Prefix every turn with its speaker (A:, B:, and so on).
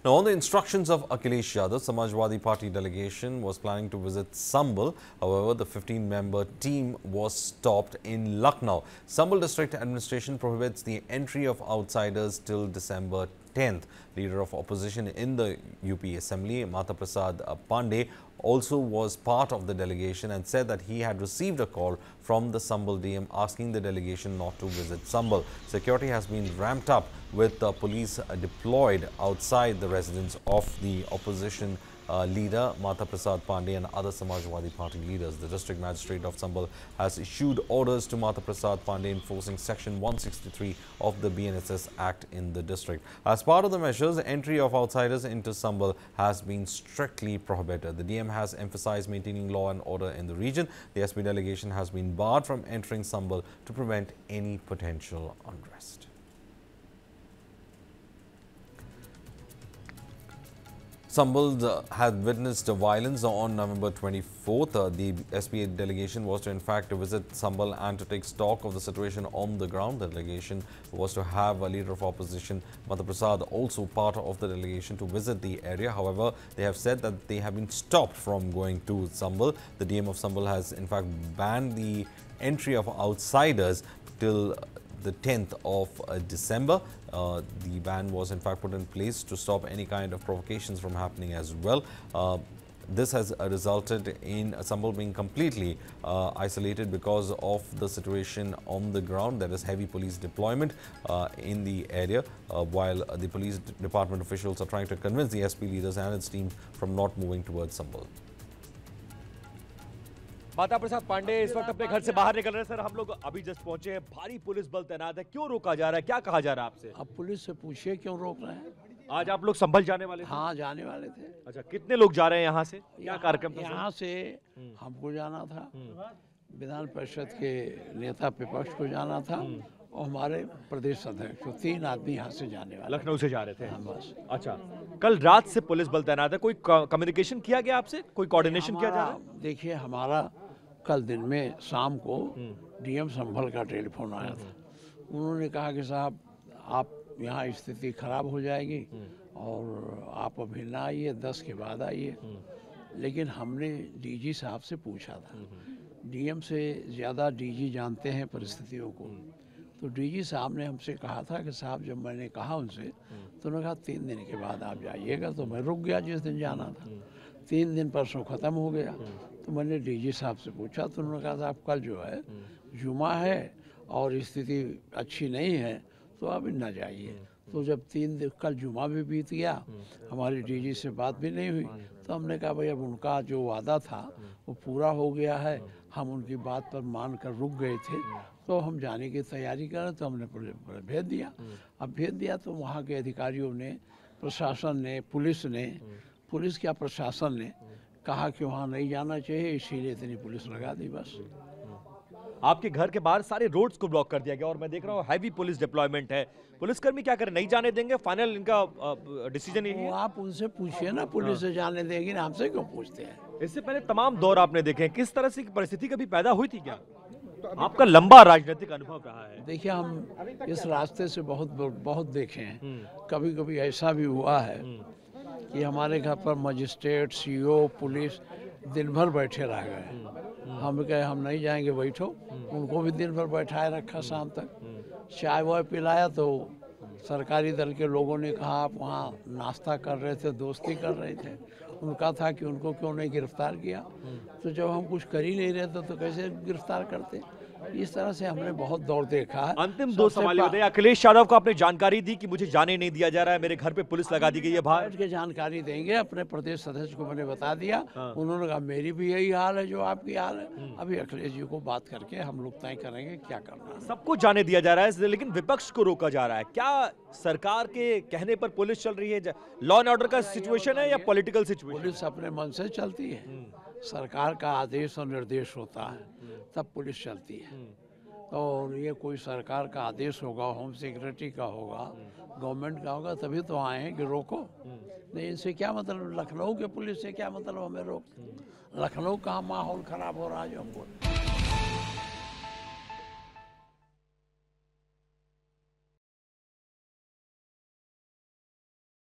A: Now, on the instructions of Akhilesh Yadav, Samajwadi Party delegation was planning to visit Sambal. However, the 15-member team was stopped in Lucknow. Sambal district administration prohibits the entry of outsiders till December 10th. Leader of opposition in the UP Assembly, Mata Prasad Pandey, also was part of the delegation and said that he had received a call from the Sambal DM asking the delegation not to visit Sambal. Security has been ramped up with police deployed outside the residence of the opposition leader Mata Prasad Pandey and other Samajwadi Party leaders. The district magistrate of Sambal has issued orders to Mata Prasad Pandey enforcing section 163 of the BNSS Act in the district. As part of the measures, entry of outsiders into Sambal has been strictly prohibited. The DM has emphasized maintaining law and order in the region. The SP delegation has been barred from entering Sambal to prevent any potential unrest. Sambal had witnessed violence on November 24th. The SPA delegation was to in fact visit Sambal and to take stock of the situation on the ground. The delegation was to have a leader of opposition, Mata Prasad, also part of the delegation to visit the area. However, they have said that they have been stopped from going to Sambal. The DM of Sambal has in fact banned the entry of outsiders till the 10th of December. The ban was in fact put in place to stop any kind of provocations from happening as well. This has resulted in Sambal being completely isolated because of the situation on the ground. There is heavy police deployment in the area, while the police department officials are trying to convince the SP leaders and its team from not moving towards Sambal.
B: Mata Prasad Pandey इस वक्त अपने घर से बाहर निकल रहे हैं। Sir, हम लोग अभी जस्ट पहुंचे हैं, भारी पुलिस बल तैनात है, क्यों रोका जा रहा है, क्या कहा जा रहा है आपसे?
C: अब पुलिस से पूछिए क्यों रोक रहे हैं।
B: आज आप लोग संभल जाने वाले थे?
C: हाँ, जाने वाले थे।
B: अच्छा, कितने लोग जा रहे हैं यहाँ से, क्या कार्यक्रम था?
C: यहाँ से हमको जाना था, विधान परिषद के नेता विपक्ष को जाना था और हमारे प्रदेश अध्यक्ष, तो 3 आदमी यहाँ से जाने वाले।
B: लखनऊ से जा रहे थे?
C: हाँ, बस।
B: अच्छा, कल रात से पुलिस बल तैनात है, कोई कम्युनिकेशन किया गया आपसे, कोई कोऑर्डिनेशन किया जा रहा है?
C: देखिए, हमारा कल दिन में शाम को डीएम संभल का टेलीफोन आया था। उन्होंने कहा कि साहब, आप यहाँ स्थिति खराब हो जाएगी और आप अभी ना आइए, 10 के बाद आइए। लेकिन हमने डीजी साहब से पूछा था, डीएम से ज़्यादा डीजी जानते हैं परिस्थितियों को, तो डीजी साहब ने हमसे कहा था कि साहब, जब मैंने कहा उनसे, तो उन्होंने कहा 3 दिन के बाद आप जाइएगा। तो मैं रुक गया जिस दिन जाना था। 3 दिन परसों ख़त्म हो गया, तो मैंने डीजी साहब से पूछा, तो उन्होंने कहा साहब, कल जो है जुमा है और स्थिति अच्छी नहीं है, तो आप ना जाइए। तो जब 3 दिन, कल जुमा भी बीत गया, हमारी डीजी से बात भी नहीं हुई, तो हमने कहा भाई अब उनका जो वादा था वो पूरा हो गया है, हम उनकी बात पर मान कर रुक गए थे, तो हम जाने की तैयारी करें। तो हमने भेज दिया। अब भेज दिया तो वहाँ के अधिकारियों ने, प्रशासन ने, पुलिस क्या प्रशासन ने कहा कि वहाँ नहीं जाना चाहिए, इसीलिए इतनी पुलिस लगा दी। बस
B: आपके घर के बाहर सारे रोड्स को ब्लॉक कर दिया गया और मैं देख रहा हूँ हैवी पुलिस डिप्लॉयमेंट है। पुलिसकर्मी क्या करें, नहीं जाने देंगे? फाइनल इनका डिसीजन यही है?
C: आप उनसे पूछिए ना, पुलिस से जाने देंगे ना, हमसे क्यों पूछते हैं?
B: इससे पहले तमाम दौर आपने देखे हैं, किस तरह से परिस्थिति कभी पैदा हुई थी क्या? आपका लंबा राजनीतिक अनुभव रहा है।
C: देखिए, हम इस रास्ते से बहुत देखे हैं। कभी कभी ऐसा भी हुआ है कि हमारे घर पर मजिस्ट्रेट, सीओ, पुलिस दिन भर बैठे रह गए। हम कहे हम नहीं जाएंगे, बैठो। उनको भी दिन भर बैठाए रखा, शाम तक चाय वाय पिलाया। तो सरकारी दल के लोगों ने कहा आप वहाँ नाश्ता कर रहे थे, दोस्ती कर रहे थे। उनका था कि उनको क्यों नहीं गिरफ्तार किया। तो जब हम कुछ कर ही नहीं रहे थे तो कैसे गिरफ्तार करते? इस तरह से हमने बहुत दौर देखा है।
B: अंतिम 2 सवाल बताइए, अखिलेश यादव को आपने जानकारी दी कि मुझे जाने नहीं दिया जा रहा है, मेरे घर पे पुलिस लगा दी गई है बाहर?
C: बैठ के जानकारी देंगे, अपने प्रदेश अध्यक्ष को मैंने बता दिया। उन्होंने कहा मेरी भी यही हाल है जो आपकी हाल है। अभी अखिलेश जी को बात करके हम लोग तय करेंगे क्या करना है।
B: सबको जाने दिया जा रहा है, लेकिन विपक्ष को रोका जा रहा है। क्या सरकार के कहने पर पुलिस चल रही है? लॉ एंड ऑर्डर का सिचुएशन है या पॉलिटिकल सिचुएशन?
C: पुलिस अपने मन से चलती है, सरकार का आदेश और निर्देश होता है तब पुलिस चलती है। और ये कोई सरकार का आदेश होगा, होम सिक्योरिटी का होगा, गवर्नमेंट का होगा, तभी तो आए हैं कि रोको। नहीं, इनसे क्या मतलब? लखनऊ के पुलिस से क्या मतलब हमें रोक? लखनऊ का माहौल खराब हो रहा है जो हमको